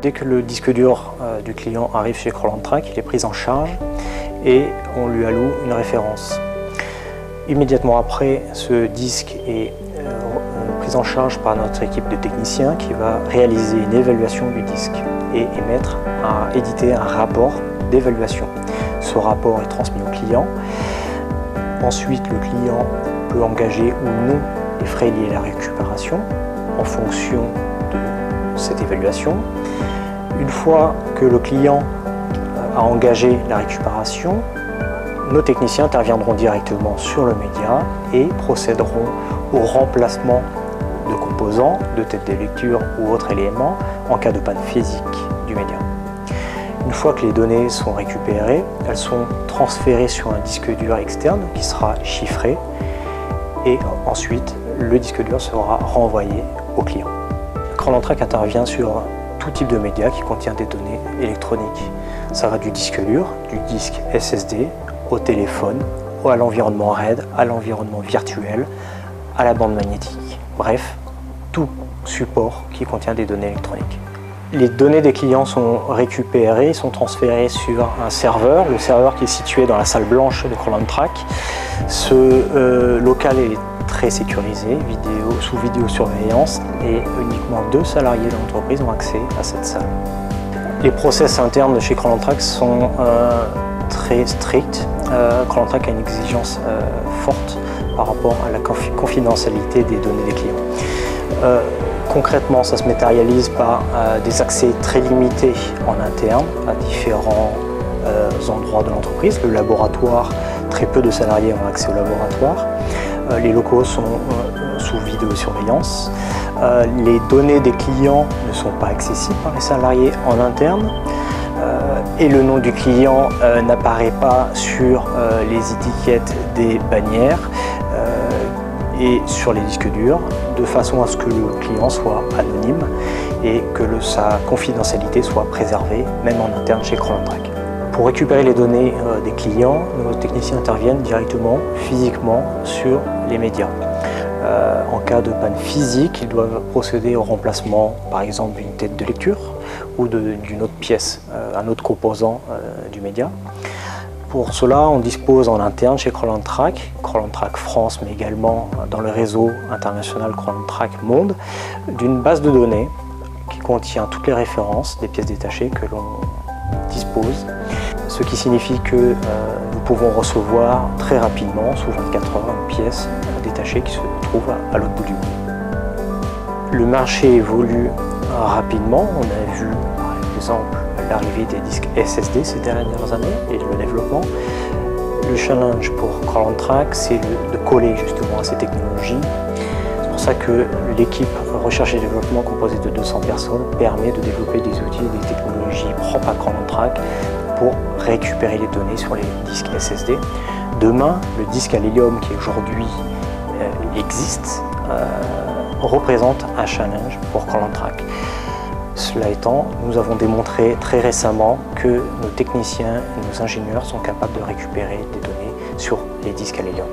Dès que le disque dur du client arrive chez Crolland-Track, il est pris en charge et on lui alloue une référence. Immédiatement après, ce disque est pris en charge par notre équipe de techniciens qui va réaliser une évaluation du disque et éditer un rapport d'évaluation. Ce rapport est transmis au client. Ensuite, le client peut engager ou non les frais liés à la récupération en fonction de cette évaluation. Une fois que le client a engagé la récupération, nos techniciens interviendront directement sur le média et procéderont au remplacement de composants, de têtes de lecture ou autres éléments en cas de panne physique du média. Une fois que les données sont récupérées, elles sont transférées sur un disque dur externe qui sera chiffré et ensuite le disque dur sera renvoyé au client. Crolland-Track intervient sur tout type de média qui contient des données électroniques. Ça va du disque dur, du disque SSD, au téléphone, à l'environnement RAID, à l'environnement virtuel, à la bande magnétique. Bref, tout support qui contient des données électroniques. Les données des clients sont récupérées, sont transférées sur un serveur, le serveur qui est situé dans la salle blanche de Crolland-Track. Ce local est très sécurisé, sous vidéosurveillance, et uniquement 2 salariés de l'entreprise ont accès à cette salle. Les process internes de chez Crolland-Track sont très stricts. Crolland-Track a une exigence forte par rapport à la confidentialité des données des clients. Concrètement, ça se matérialise par des accès très limités en interne à différents endroits de l'entreprise. Le laboratoire, très peu de salariés ont accès au laboratoire. Les locaux sont sous vidéosurveillance. Les données des clients ne sont pas accessibles par les salariés en interne. Et le nom du client n'apparaît pas sur les étiquettes des bannières et sur les disques durs, de façon à ce que le client soit anonyme et que sa confidentialité soit préservée, même en interne chez Crolland-Track. Pour récupérer les données des clients, nos techniciens interviennent directement, physiquement, sur les médias. En cas de panne physique, ils doivent procéder au remplacement, par exemple, d'une tête de lecture ou d'une autre pièce, un autre composant du média. Pour cela, on dispose en interne chez Crolland-Track, Crolland-Track France, mais également dans le réseau international Crolland-Track Monde, d'une base de données qui contient toutes les références des pièces détachées que l'on dispose, ce qui signifie que nous pouvons recevoir très rapidement, sous 24 heures, une pièce détachée qui se trouve à l'autre bout du monde. Le marché évolue rapidement. On a vu, par exemple, l'arrivée des disques SSD ces dernières années et le développement. Le challenge pour Crolland-Track, c'est de coller justement à ces technologies. C'est pour ça que l'équipe recherche et développement composée de 200 personnes permet de développer des outils et des technologies propres à Crolland-Track pour récupérer les données sur les disques SSD. Demain, le disque à l'hélium qui aujourd'hui existe représente un challenge pour Crolland-Track. Cela étant, nous avons démontré très récemment que nos techniciens et nos ingénieurs sont capables de récupérer des données sur les disques à l'hélium.